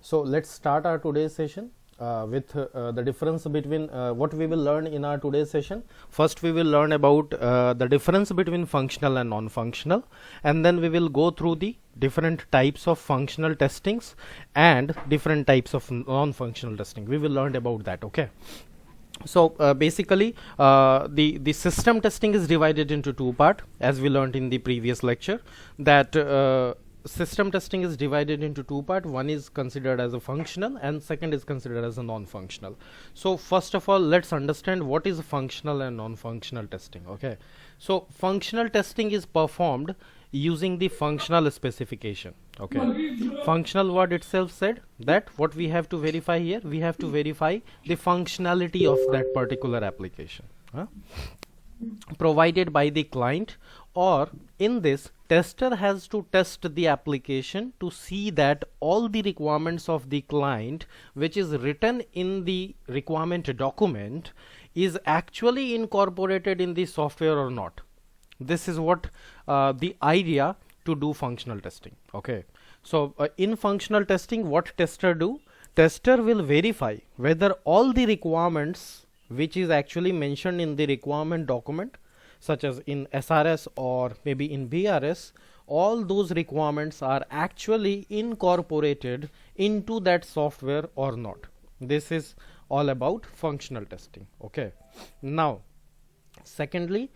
So let's start our today's session with the difference between what we will learn in our today's session. First, we will learn about the difference between functional and non-functional, and then we will go through the different types of functional testings and different types of non-functional testing. We will learn about that. Okay. So basically the system testing is divided into two parts, as we learned in the previous lecture, that system testing is divided into two parts. One is considered as a functional and second is considered as a non-functional. So first of all, let's understand what is functional and non-functional testing. Okay, so functional testing is performed using the functional specification. Okay, functional word itself said that what we have to verify here, we have to verify the functionality of that particular application provided by the client, or in this, tester has to test the application to see that all the requirements of the client which is written in the requirement document is actually incorporated in the software or not. This is what the idea to do functional testing. Okay, so in functional testing, what tester do? Tester will verify whether all the requirements which is actually mentioned in the requirement document, such as in SRS or maybe in BRS, all those requirements are actually incorporated into that software or not. This is all about functional testing. Okay, now secondly,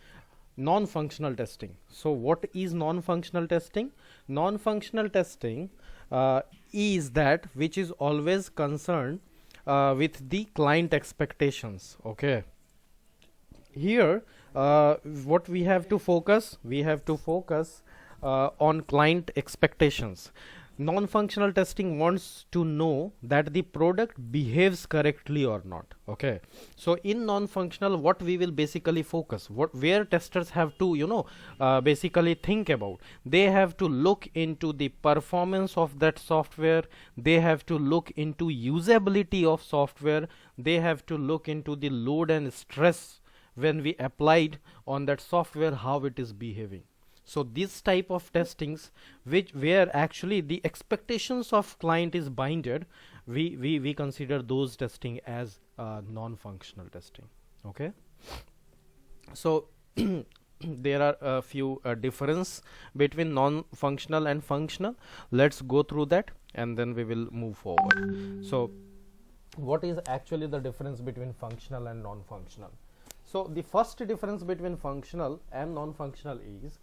non-functional testing. So what is non-functional testing? Non-functional testing is that which is always concerned with the client expectations. Okay, here what we have to focus, on client expectations. Non-functional testing wants to know that the product behaves correctly or not. Okay, so in non-functional, what we will basically focus, where testers have to basically think about, they have to look into the performance of that software, they have to look into usability of software, they have to look into the load and stress when we applied on that software, how it is behaving. So this type of testings where actually the expectations of client is binded, we consider those testing as non-functional testing. Okay, so there are a few difference between non-functional and functional. Let's go through that and then we will move forward. So what is actually the difference between functional and non-functional? So the first difference between functional and non-functional is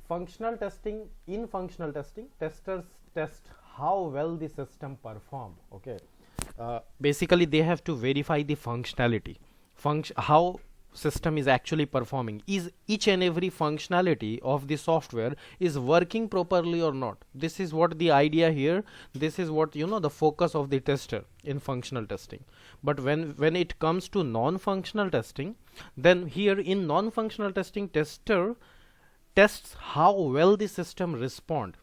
functional testing. In functional testing, testers test how well the system perform. Okay, basically they have to verify the functionality, how system is actually performing, is each and every functionality of the software is working properly or not. This is what the idea here, this is what the focus of the tester in functional testing. But when it comes to non-functional testing, then here in non-functional testing, tester tests how well the system respond.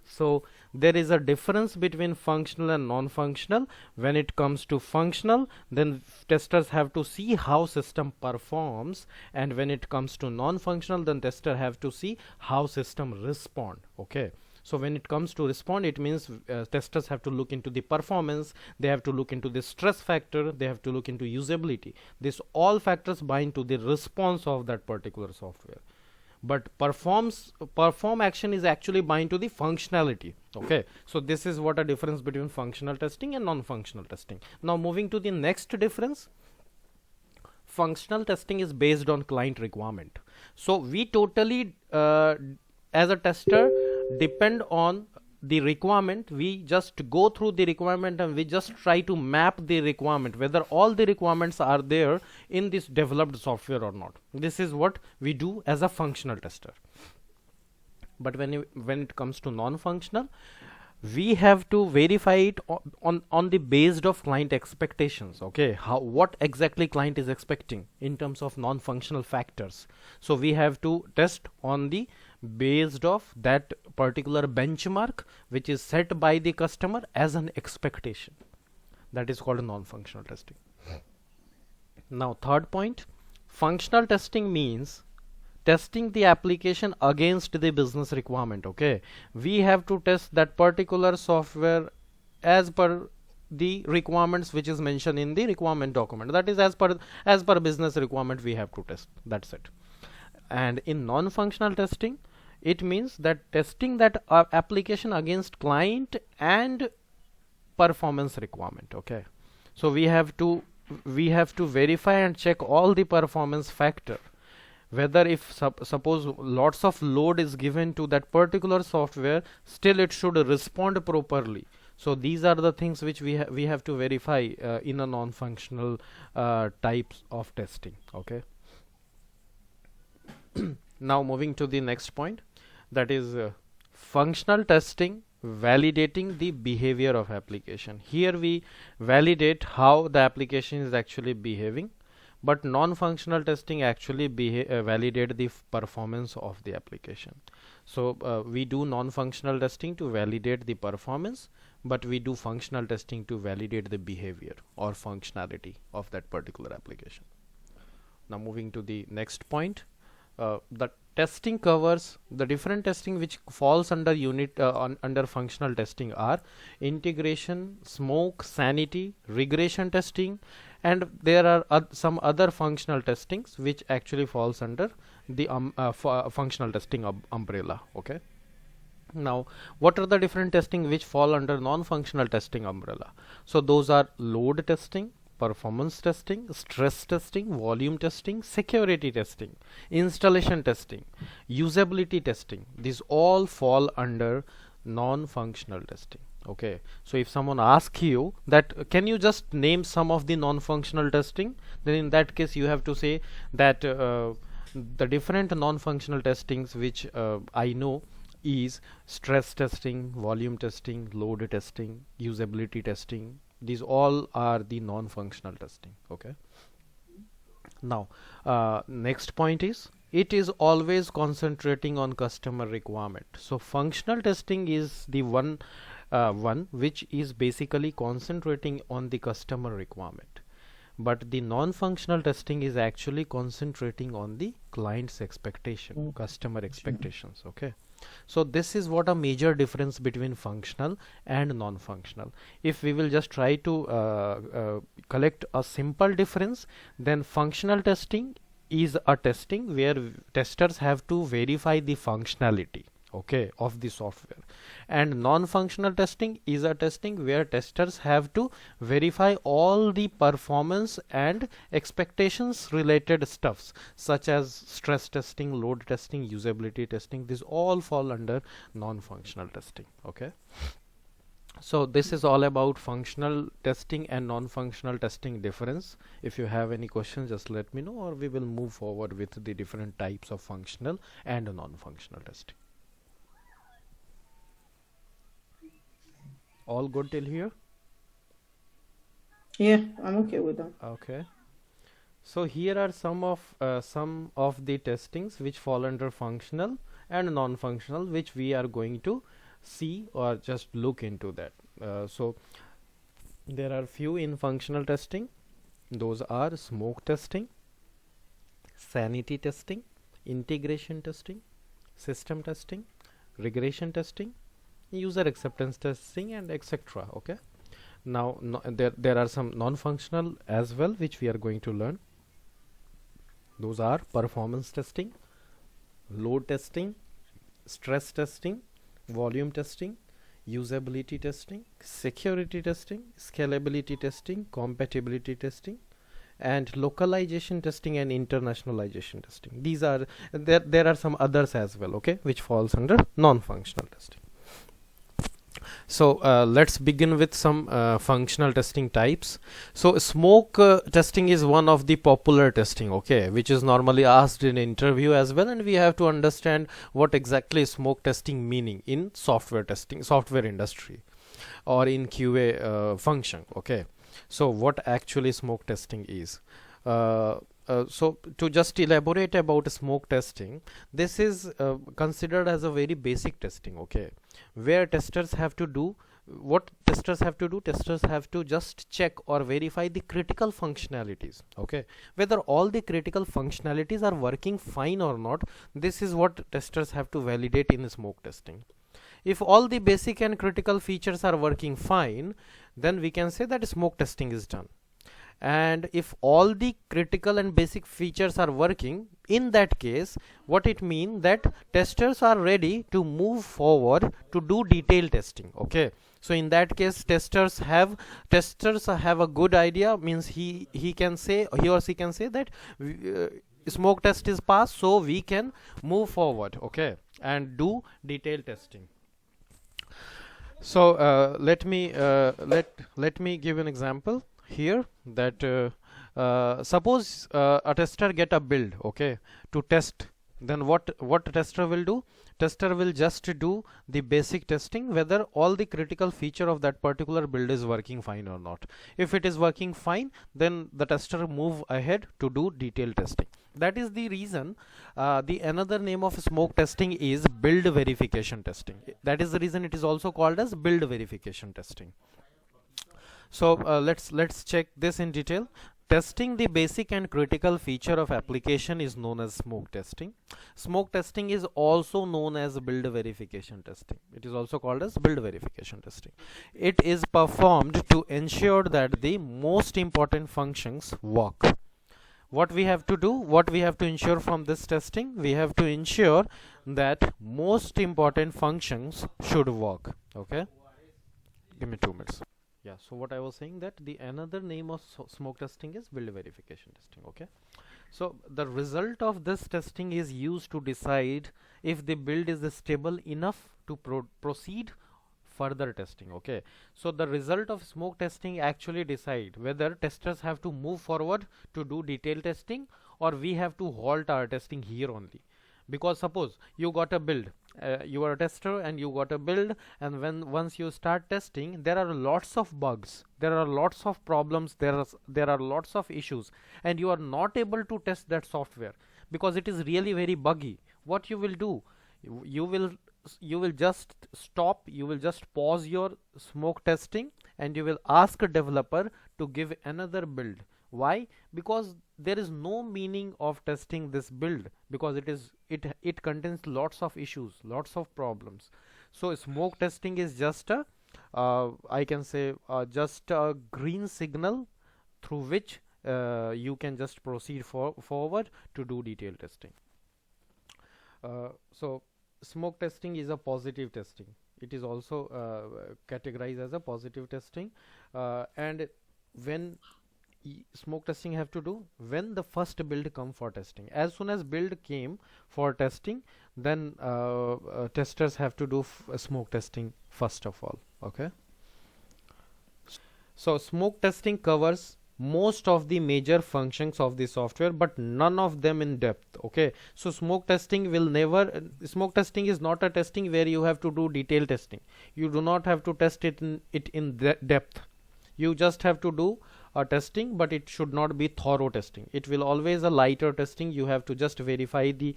So there is a difference between functional and non-functional. When it comes to functional, then testers have to see how system performs, and when it comes to non-functional, then tester have to see how system respond. Okay, so when it comes to respond, it means testers have to look into the performance, they have to look into the stress factor, they have to look into usability. These all factors bind to the response of that particular software. But perform action is actually bind to the functionality. Okay, so this is what a difference between functional testing and non-functional testing. Now moving to the next difference, functional testing is based on client requirement. So we totally as a tester depend on the requirement. We just go through the requirement and we just try to map the requirement, whether all the requirements are there in this developed software or not. This is what we do as a functional tester. But when it comes to non-functional, we have to verify it on the based of client expectations. Okay, what exactly client is expecting in terms of non-functional factors. So we have to test on the based of that particular benchmark which is set by the customer as an expectation. That is called non-functional testing. Now third point, functional testing means testing the application against the business requirement. Okay, we have to test that particular software as per the requirements which is mentioned in the requirement document. That is as per business requirement we have to test. That's it. And in non-functional testing, it means that testing that application against client and performance requirement. Okay, so we have to verify and check all the performance factor, whether if suppose lots of load is given to that particular software, still it should respond properly. So these are the things which we have to verify in a non-functional types of testing. Okay. Now moving to the next point, that is functional testing, validating the behavior of application. Here we validate how the application is actually behaving, but non-functional testing actually validate the performance of the application. So we do non-functional testing to validate the performance, but we do functional testing to validate the behavior or functionality of that particular application. Now moving to the next point, the testing covers the different testing which falls under under functional testing are integration, smoke, sanity, regression testing, and there are some other functional testings which actually falls under the functional testing umbrella. Okay. Now what are the different testing which fall under non-functional testing umbrella? So those are load testing, performance testing, stress testing, volume testing, security testing, installation testing, usability testing. These all fall under non-functional testing. Okay, so if someone asks you that can you just name some of the non-functional testing, then in that case you have to say that the different non-functional testings which I know is stress testing, volume testing, load testing, usability testing. These all are the non-functional testing. Okay. Now next point is, it is always concentrating on customer requirement. So functional testing is the one which is basically concentrating on the customer requirement, but the non-functional testing is actually concentrating on the client's expectation, customer expectations. Okay. So this is what a major difference between functional and non-functional. If we will just try to collect a simple difference, then functional testing is a testing where testers have to verify the functionality, okay, of the software, and non-functional testing is a testing where testers have to verify all the performance and expectations related stuffs such as stress testing, load testing, usability testing. These all fall under non-functional testing. Okay, so this is all about functional testing and non-functional testing difference. If you have any questions, just let me know, or we will move forward with the different types of functional and non-functional testing. All good till here? Yeah, I'm okay with that. Okay. So here are some of the testings which fall under functional and non-functional, which we are going to see or just look into that. So there are few in functional testing. Those are smoke testing, sanity testing, integration testing, system testing, regression testing, user acceptance testing, and etc. Okay. Now there are some non-functional as well which we are going to learn. Those are performance testing, load testing, stress testing, volume testing, usability testing, security testing, scalability testing, compatibility testing, and localization testing and internationalization testing. These are there are some others as well, okay, which falls under non-functional testing. So let's begin with some functional testing types. So smoke testing is one of the popular testing, okay, which is normally asked in interview as well, and we have to understand what exactly is smoke testing meaning in software testing, software industry, or in QA function. Okay, so what actually smoke testing is. So to just elaborate about smoke testing, this is considered as a very basic testing, okay, where testers have to do what testers have to do. Testers have to just check or verify the critical functionalities, okay, whether all the critical functionalities are working fine or not. This is what testers have to validate in smoke testing. If all the basic and critical features are working fine, then we can say that smoke testing is done. And if all the critical and basic features are working, in that case what it means that testers are ready to move forward to do detailed testing. Okay, so in that case testers have a good idea, means he can say, he or she can say that smoke test is passed, so we can move forward, okay, and do detailed testing. So let me give an example here, that suppose a tester get a build, okay, to test. Then what tester will do? Tester will just do the basic testing whether all the critical feature of that particular build is working fine or not. If it is working fine, then the tester move ahead to do detailed testing. That is the reason the another name of smoke testing is build verification testing. That is the reason it is also called as build verification testing. So let's check this in detail. Testing the basic and critical feature of application is known as smoke testing. Smoke testing is also known as build verification testing. It is also called as build verification testing. It is performed to ensure that the most important functions work. What we have to do, what we have to ensure from this testing, we have to ensure that most important functions should work. Okay, give me 2 minutes. Yeah, so what I was saying, that the another name of smoke testing is build verification testing. Okay, so the result of this testing is used to decide if the build is stable enough to proceed further testing. Okay, so the result of smoke testing actually decide whether testers have to move forward to do detailed testing, or we have to halt our testing here only. Because suppose you got a build, you are a tester and you got a build, and when once you start testing, there are lots of bugs, there are lots of problems, there are lots of issues, and you are not able to test that software because it is really very buggy. What you will do, you will just stop, you will just pause your smoke testing, and you will ask a developer to give another build. Why? Because there is no meaning of testing this build, because it contains lots of issues, lots of problems. So smoke testing is just a I can say just a green signal through which you can just proceed forward to do detailed testing. So smoke testing is a positive testing. It is also categorized as a positive testing, and when smoke testing have to do when the first build come for testing. As soon as build came for testing, then testers have to do smoke testing first of all. Okay, so smoke testing covers most of the major functions of the software, but none of them in depth. Okay, so smoke testing will never smoke testing is not a testing where you have to do detailed testing. You do not have to test it in depth. You just have to do a testing, but it should not be thorough testing. It will always a lighter testing. You have to just verify the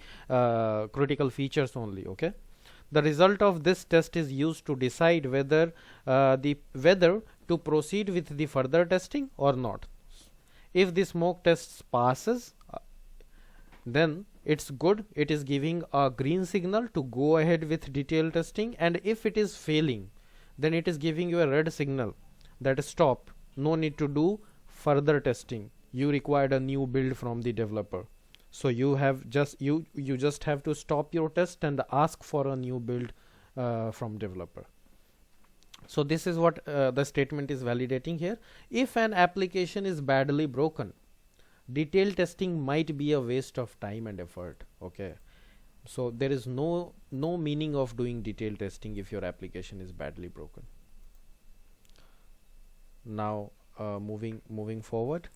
critical features only. Okay, the result of this test is used to decide whether whether to proceed with the further testing or not. If the smoke test passes, then it's good, it is giving a green signal to go ahead with detailed testing, and if it is failing, then it is giving you a red signal that stop, no need to do further testing, you required a new build from the developer. So you have just you just have to stop your test and ask for a new build from developer. So this is what the statement is validating here. If an application is badly broken, detailed testing might be a waste of time and effort. Okay, so there is no meaning of doing detailed testing if your application is badly broken. Now moving forward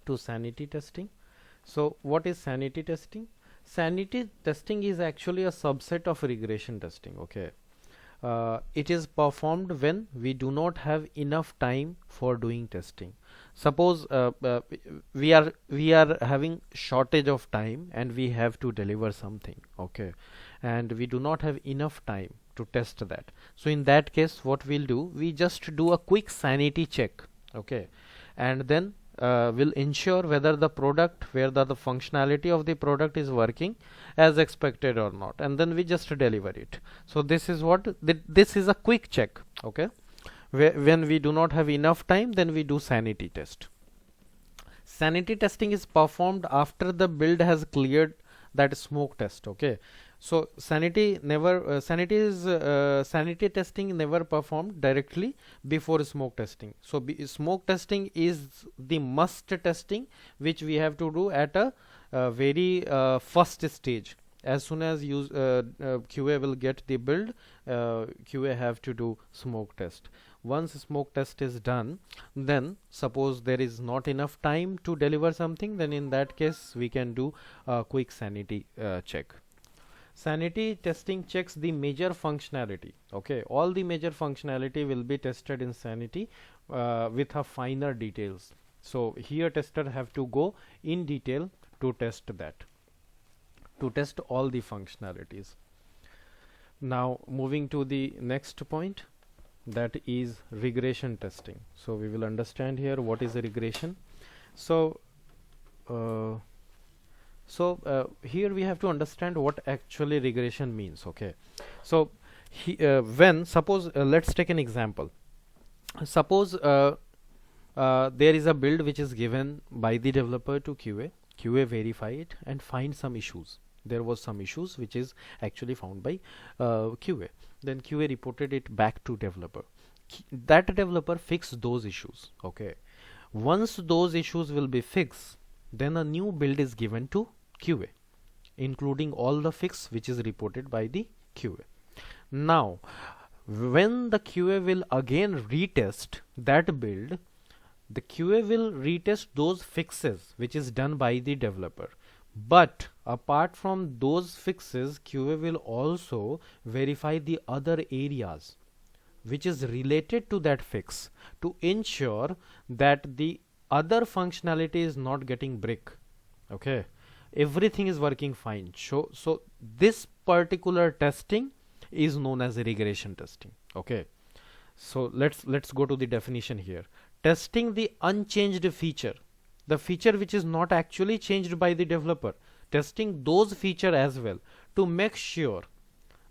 to sanity testing. So what is sanity testing? Sanity testing is actually a subset of regression testing. Okay, it is performed when we do not have enough time for doing testing. Suppose we are having shortage of time and we have to deliver something. Okay, and we do not have enough time to test that. So in that case, what we'll do, we just do a quick sanity check. Okay, and then will ensure whether the product, whether the functionality of the product is working as expected or not, and then we just deliver it. So this is what this is a quick check. Okay, when we do not have enough time, then we do sanity test. Sanity testing is performed after the build has cleared that smoke test. Okay, so sanity testing never performed directly before smoke testing. So smoke testing is the must testing which we have to do at a very first stage. As soon as QA will get the build, QA have to do smoke test. Once smoke test is done, then suppose there is not enough time to deliver something, then in that case we can do a quick sanity check. Sanity testing checks the major functionality. Okay, all the major functionality will be tested in sanity with a finer details. So here tester have to go in detail to test that, to test all the functionalities. Now moving to the next point, that is regression testing. So we will understand here what is a regression. So here we have to understand what actually regression means. Okay, so when suppose let's take an example. Suppose there is a build which is given by the developer to QA. QA verify it and find some issues. There was some issues which is actually found by QA. Then QA reported it back to developer. That developer fixed those issues. Okay, once those issues will be fixed, then a new build is given to QA, including all the fix which is reported by the QA. Now when the QA will again retest that build, the QA will retest those fixes which is done by the developer. But apart from those fixes, QA will also verify the other areas which is related to that fix to ensure that the other functionality is not getting break. Okay, everything is working fine. So this particular testing is known as regression testing. Okay, so let's go to the definition here. Testing the unchanged feature, the feature which is not actually changed by the developer, testing those feature as well to make sure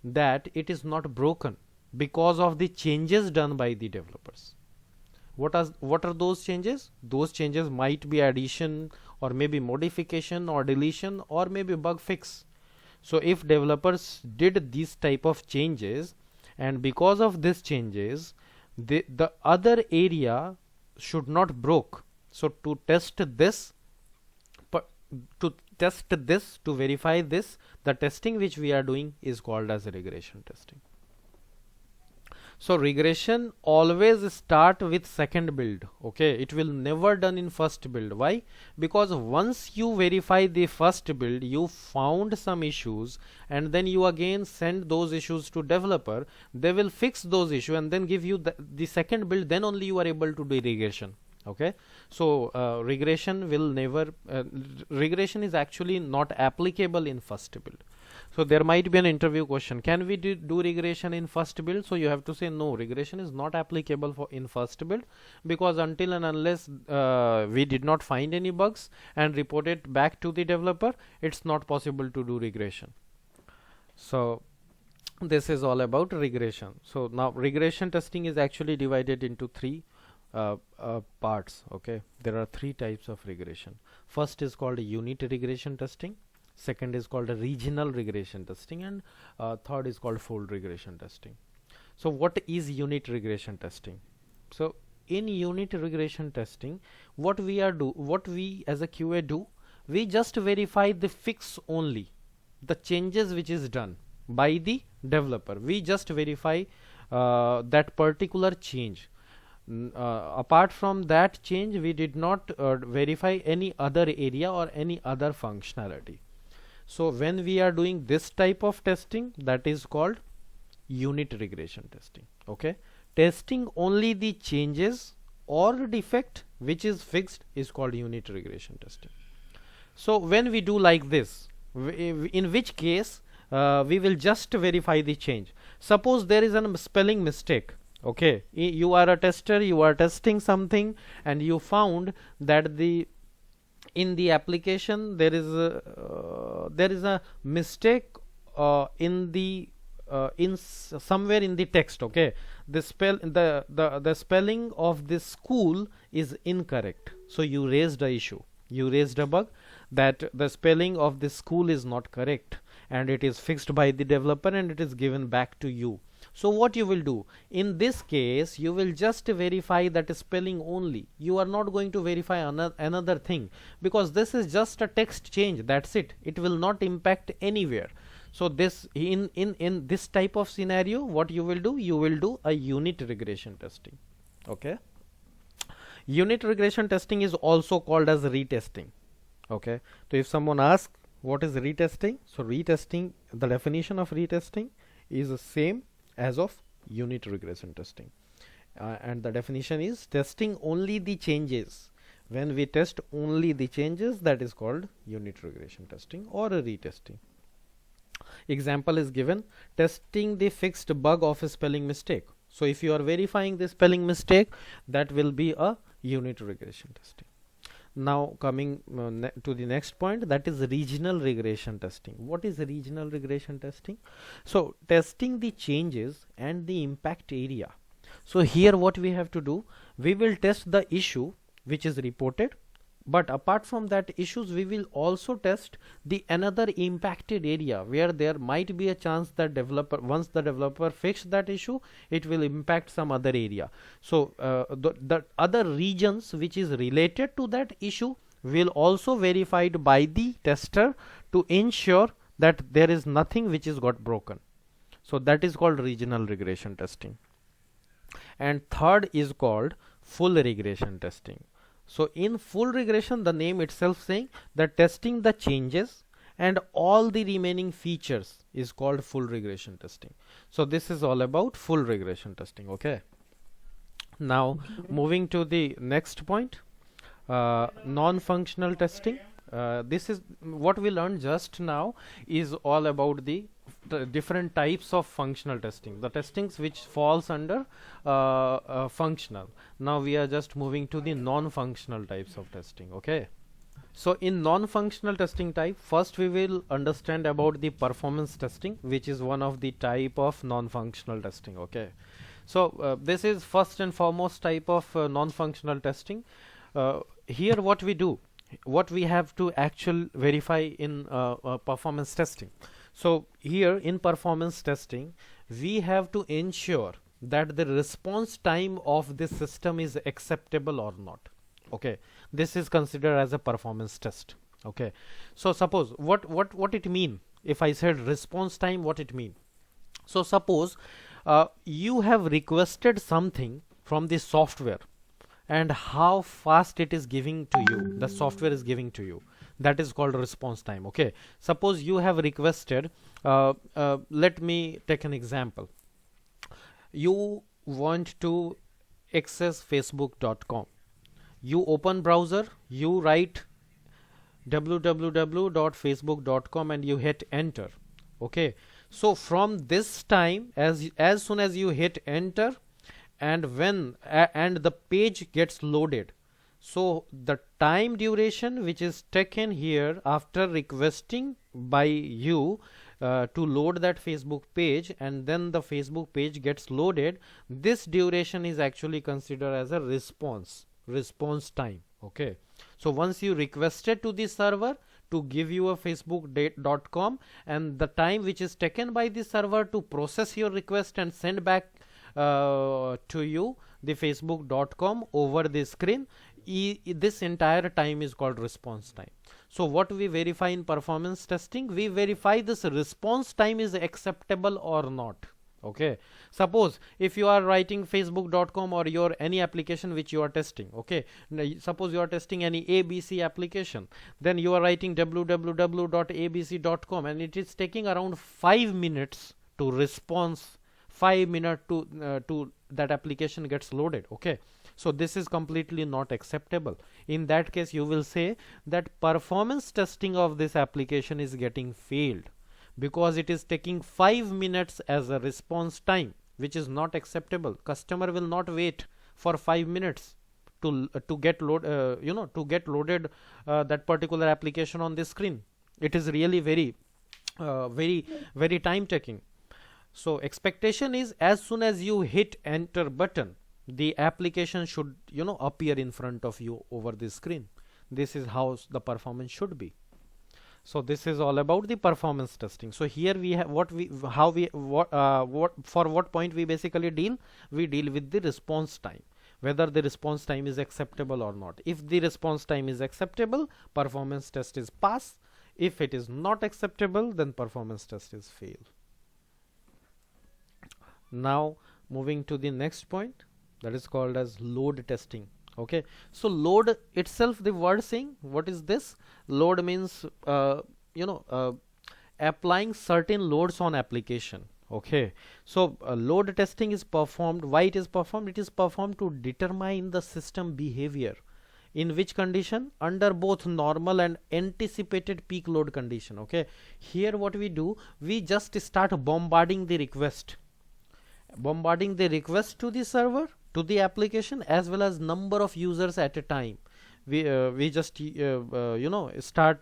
that it is not broken because of the changes done by the developers. What are those changes? Those changes might be addition or maybe modification or deletion or maybe bug fix. So if developers did these type of changes and because of these changes the other area should not broke. So to test this, to verify this, the testing which we are doing is called as regression testing. So regression always start with second build. Okay, it will never done in first build. Why? Because once you verify the first build, you found some issues and then you again send those issues to developer. They will fix those issues and then give you the second build, then only you are able to do regression. Okay, so regression will never regression is actually not applicable in first build. So there might be an interview question, can we do regression in first build? So you have to say no, regression is not applicable for in first build, because until and unless we did not find any bugs and report it back to the developer, it's not possible to do regression. So this is all about regression. So now regression testing is actually divided into three parts. Okay, there are three types of regression. First is called unit regression testing, second is called a regional regression testing, and third is called fold regression testing. So what is unit regression testing? So in unit regression testing, what we as a QA do, we just verify the fix only, the changes which is done by the developer. We just verify that particular change. Apart from that change, we did not verify any other area or any other functionality. So when we are doing this type of testing, that is called unit regression testing. Okay, testing only the changes or defect which is fixed is called unit regression testing. So when we do like this, in which case we will just verify the change. Suppose there is a spelling mistake Okay, you are a tester, you are testing something, and you found that in the application there is a mistake in the somewhere in the text. Okay, the spelling of this school is incorrect, so you raised a issue, you raised a bug that the spelling of this school is not correct, and it is fixed by the developer and it is given back to you. So what you will do in this case, you will just verify that spelling only. You are not going to verify another thing, because this is just a text change, that's it, it will not impact anywhere. So this in this type of scenario, what you will do, you will do a unit regression testing. Okay, unit regression testing is also called as retesting. Okay, so if someone asks what is retesting, so retesting, the definition of retesting is the same as of unit regression testing, and the definition is testing only the changes. When we test only the changes, that is called unit regression testing or a retesting. Example is given, testing the fixed bug of a spelling mistake. So if you are verifying the spelling mistake, that will be a unit regression testing. Now coming to the next point, that is regional regression testing. What is regional regression testing? So testing the changes and the impact area. So here what we have to do, we will test the issue which is reported, but apart from that issues, we will also test the another impacted area where there might be a chance that once the developer fixed that issue, it will impact some other area. So the other regions which is related to that issue will also verified by the tester to ensure that there is nothing which is got broken. So that is called regional regression testing. And third is called full regression testing. So in full regression, the name itself saying that testing the changes and all the remaining features is called full regression testing. So this is all about full regression testing. Okay, now moving to the next point, non-functional testing. This is what we learned just now, is all about the different types of functional testing, the testings which falls under functional. Now we are just moving to the non-functional types of testing. Okay, so in non-functional testing type, first we will understand about the performance testing, which is one of the type of non-functional testing. Okay, so this is first and foremost type of non-functional testing. Here what we do, what we have to actually verify in performance testing. So here in performance testing, we have to ensure that the response time of this system is acceptable or not. Okay, this is considered as a performance test. Okay, so suppose what it mean if I said response time, what it mean. So suppose you have requested something from the software, and how fast it is giving to you, the software is giving to you, that is called response time. Okay, suppose you have requested, let me take an example. You want to access facebook.com, you open browser, you write www.facebook.com and you hit enter. Okay, so from this time, as soon as you hit enter, and when and the page gets loaded, so the time duration which is taken here after requesting by you to load that Facebook page, and then the Facebook page gets loaded, this duration is actually considered as a response time. Okay, so once you requested to the server to give you a facebook.com, and the time which is taken by the server to process your request and send back to you the facebook.com over the screen, this entire time is called response time. So what we verify in performance testing, we verify this response time is acceptable or not. Okay, suppose if you are writing facebook.com or your any application which you are testing. Okay, now, suppose you are testing any ABC application, then you are writing www.abc.com and it is taking around 5 minutes to response, 5 minutes to that application gets loaded. Okay, so this is completely not acceptable. In that case, you will say that performance testing of this application is getting failed, because it is taking 5 minutes as a response time. which is not acceptable. Customer will not wait for 5 minutes to get to get loaded that particular application on this screen. It is really very time taking. So expectation is as soon as you hit enter button, the application should appear in front of you over the screen. This is how the performance should be. So this is all about the performance testing. So here we have what point we basically deal with the response time, whether the response time is acceptable or not. If the response time is acceptable, performance test is pass. If it is not acceptable, then performance test is fail. Now moving to the next point, that is called as load testing. Okay, so load itself, the word saying, what is this? Load means applying certain loads on application. Okay, so load testing is performed. Why it is performed? It is performed to determine the system behavior. In which condition? Under both normal and anticipated peak load condition. Okay, here what we do, we just start bombarding the request to the server, to the application, as well as number of users at a time. We just start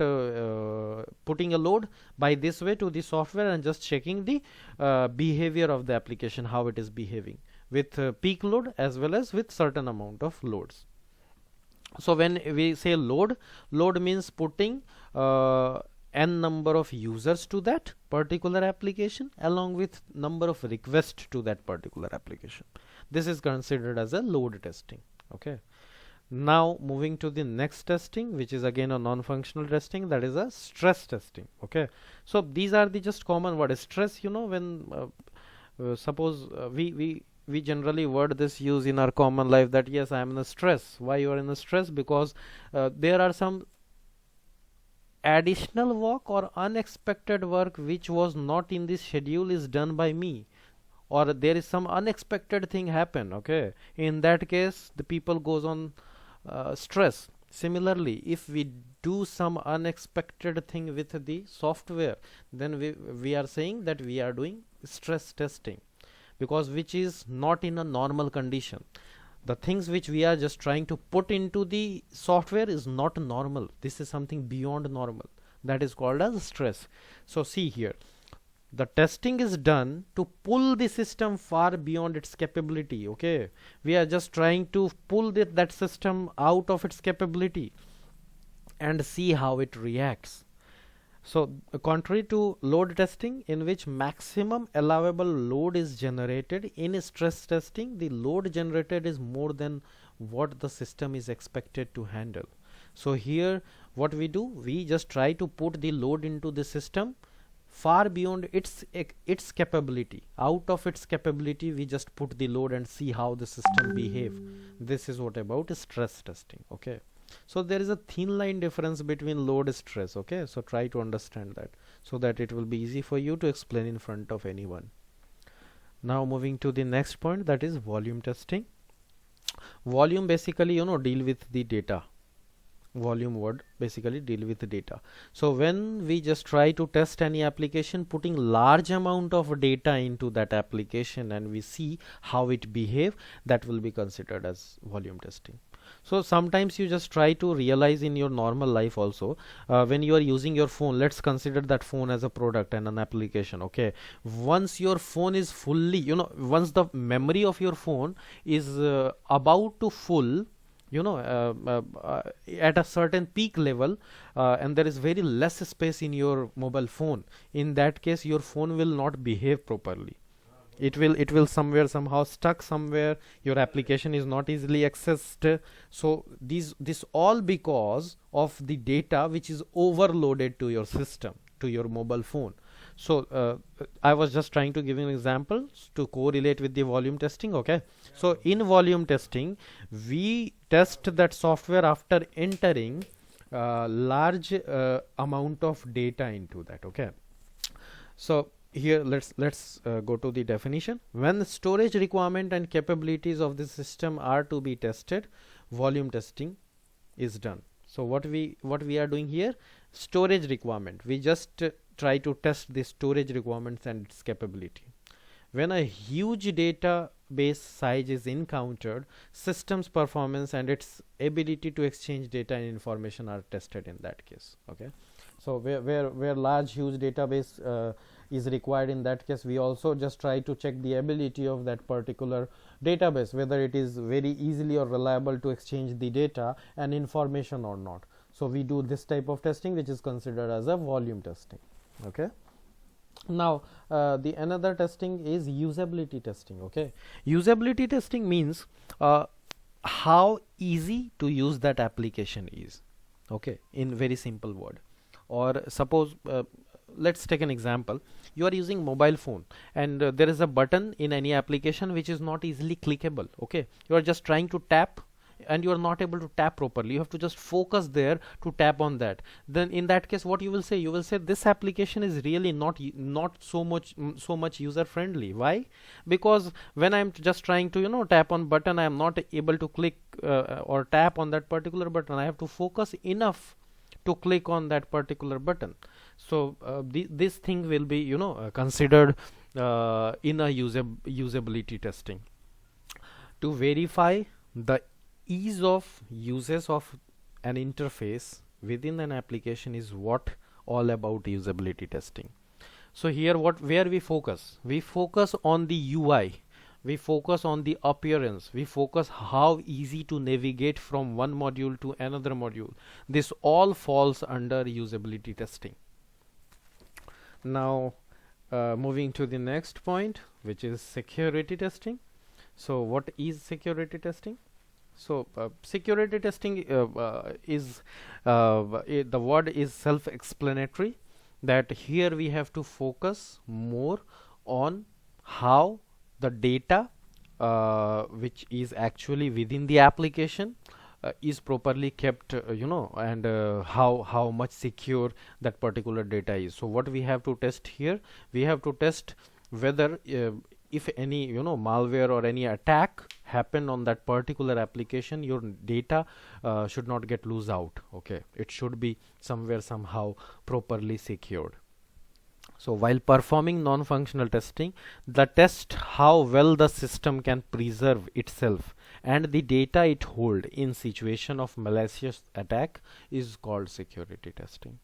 putting a load by this way to the software and just checking the behavior of the application, how it is behaving with peak load as well as with certain amount of loads. So when we say load means putting n number of users to that particular application along with number of requests to that particular application. This is considered as a load testing. Okay, now moving to the next testing, which is again a non-functional testing, that is a stress testing. Okay, so these are the just common word. Stress, when suppose we generally word this use in our common life that yes, I am in a stress. Why you are in a stress? Because there are some additional work or unexpected work which was not in the schedule is done by me, or there is some unexpected thing happen. Okay, in that case the people goes on stress. Similarly, if we do some unexpected thing with the software, then we are saying that we are doing stress testing, because which is not in a normal condition. The things which we are just trying to put into the software is not normal. This is something beyond normal. That is called as stress. So see here, the testing is done to pull the system far beyond its capability. Okay, we are just trying to pull that system out of its capability and see how it reacts. So contrary to load testing, in which maximum allowable load is generated, in stress testing the load generated is more than what the system is expected to handle. So here what we do, we just try to put the load into the system far beyond its capability. Out of its capability we just put the load and see how the system behave. This is what about stress testing. Okay, so there is a thin line difference between load stress. Okay, so try to understand that so that it will be easy for you to explain in front of anyone. Now moving to the next point, that is volume testing. Volume basically deal with the data. Volume word basically deal with the data. So when we just try to test any application, putting large amount of data into that application and we see how it behave, that will be considered as volume testing. So sometimes you just try to realize in your normal life also, when you are using your phone, let's consider that phone as a product and an application. Okay, once your phone is fully, once the memory of your phone is about to full, at a certain peak level, and there is very less space in your mobile phone, in that case your phone will not behave properly. It will somehow stuck somewhere. Your application is not easily accessed. So this all because of the data which is overloaded to your system, to your mobile phone. So I was just trying to give you an example to correlate with the volume testing. Okay, so in volume testing we test that software after entering large amount of data into that. Okay, so here let's go to the definition. When the storage requirement and capabilities of the system are to be tested, volume testing is done. So what we are doing here, storage requirement, we just try to test the storage requirements and its capability. when a huge database size is encountered, systems performance and its ability to exchange data and information are tested in that case. Okay, so where large huge database is required, in that case we also just try to check the ability of that particular database, whether it is very easily or reliable to exchange the data and information or not. So we do this type of testing, which is considered as a volume testing. Okay, now the another testing is usability testing. Okay, usability testing means how easy to use that application is. Okay, in very simple word. Or suppose let's take an example. You are using mobile phone, and there is a button in any application which is not easily clickable. Okay, you are just trying to tap and you are not able to tap properly. You have to just focus there to tap on that. Then in that case, what you will say, you will say this application is really not so much user friendly. Why? Because when I'm just trying to tap on button, I am not able to click or tap on that particular button. I have to focus enough to click on that particular button. So this thing will be considered in a usability testing to verify the ease of uses of an interface within an application is what all about usability testing. So here where we focus on the UI, we focus on the appearance, we focus how easy to navigate from one module to another module. This all falls under usability testing. Now moving to the next point, which is security testing. So what is security testing? So security testing is the word is self-explanatory, that here we have to focus more on how the data which is actually within the application is properly kept, and how much secure that particular data is. So what we have to test here, we have to test whether if any malware or any attack happened on that particular application, your data should not get loose out. Okay, it should be somewhere somehow properly secured. So while performing non-functional testing, the test how well the system can preserve itself and the data it hold in situation of malicious attack is called security testing.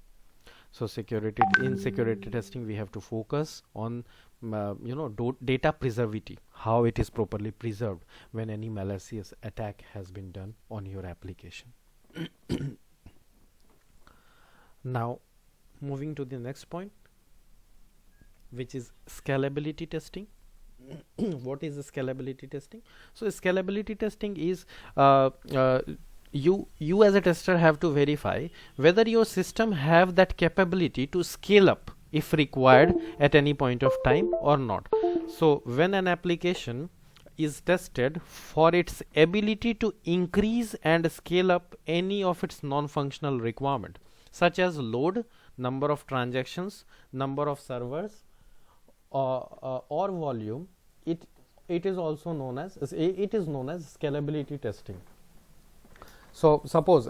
So in security testing, we have to focus on data preservability, how it is properly preserved when any malicious attack has been done on your application. Now moving to the next point, which is scalability testing. What is the scalability testing? So scalability testing is you as a tester have to verify whether your system have that capability to scale up if required at any point of time or not. So when an application is tested for its ability to increase and scale up any of its non-functional requirement, such as load, number of transactions, number of servers, or volume, it is also known as scalability testing. So suppose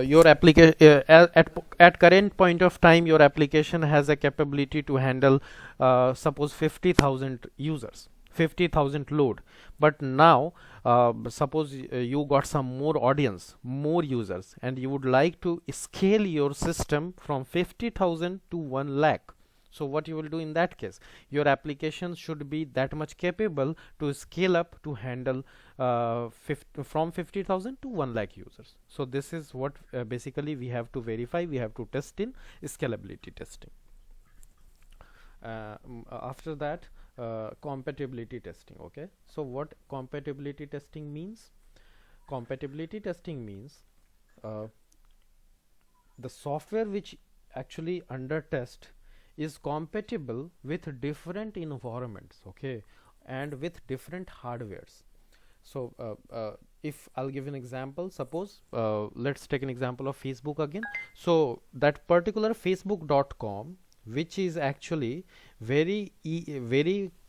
your application at current point of time, your application has a capability to handle suppose 50,000 users, 50,000 load. But now suppose you got some more audience, more users, and you would like to scale your system from 50,000 to 1 lakh. So what you will do in that case, your application should be that much capable to scale up to handle from 50,000 to 1 lakh users. So this is what basically we have to verify, we have to test in scalability testing. After that, compatibility testing. Okay, so what compatibility testing means? Compatibility testing means the software which actually under test is compatible with different environments, okay, and with different hardwares. So if I'll give an example, suppose let's take an example of Facebook again. So that particular facebook.com which is actually very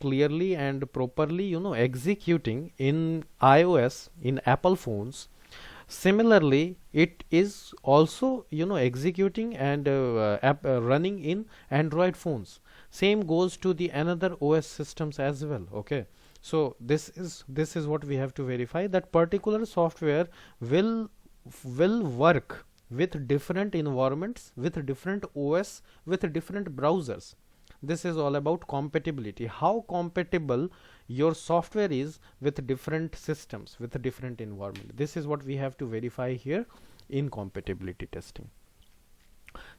clearly and properly, executing in iOS, in Apple phones. Similarly, it is also, executing and running in Android phones. Same goes to the another OS systems as well. Okay, so this is what we have to verify, that particular software will work with different environments, with different OS, with different browsers. This is all about compatibility, how compatible your software is with different systems, with different environment. This is what we have to verify here in compatibility testing.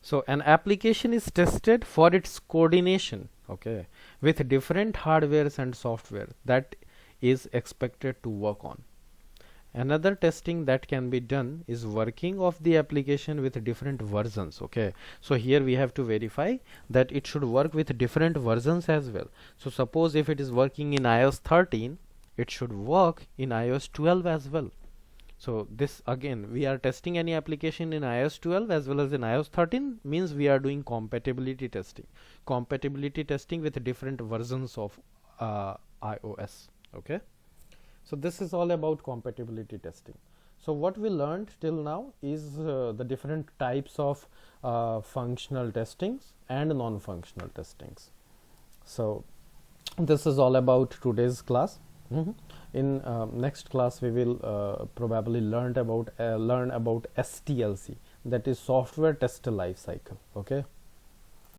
So an application is tested for its coordination, okay, with different hardwares and software that is expected to work on. Another testing that can be done is working of the application with different versions. Okay, so here we have to verify that it should work with different versions as well. So suppose if it is working in iOS 13, it should work in iOS 12 as well. So this, again, we are testing any application in iOS 12 as well as in iOS 13, means we are doing compatibility testing with different versions of iOS. Okay, so this is all about compatibility testing. So what we learned till now is the different types of functional testings and non-functional testings. So this is all about today's class. In next class we will probably learn about STLC, that is software test life cycle. Okay.